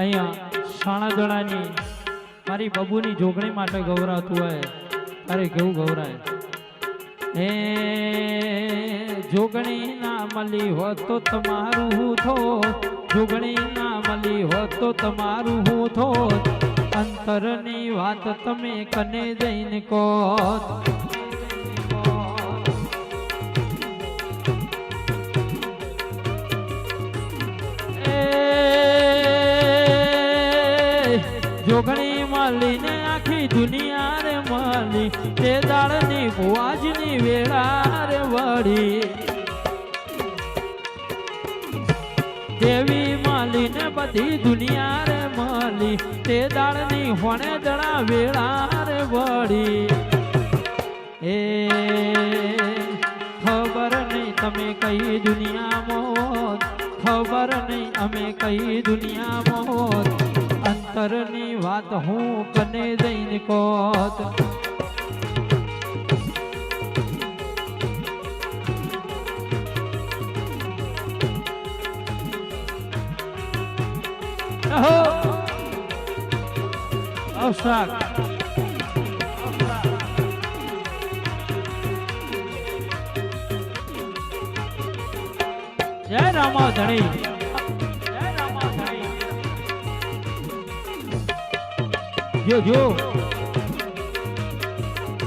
અહીંયા સાણાદડાની મારી બબુની જોગણી માટે ગૌરાતું હોય અરે કેવું ગૌરાય જોગણી ના મળી હોત તો તમારું હું થોત જોગણી ના મળી હોત તો તમારું હું થોત અંતરની વાત તમે કને જઈને કોત જોગણી માલીને આખી દુનિયા રે માલી તે દાળની ભુવાજની વેળા રે વળી દેવી માલીને બધી દુનિયા રે માલી તે દાળની હોણે દડા વેળા રે વળી એ ખબર નહીં તમે કઈ દુનિયામાં ખબર નહીં અમે કઈ દુનિયામાં અંતરની વાત હું કને જઈને કોત અવસાક જય રામા ધણી જો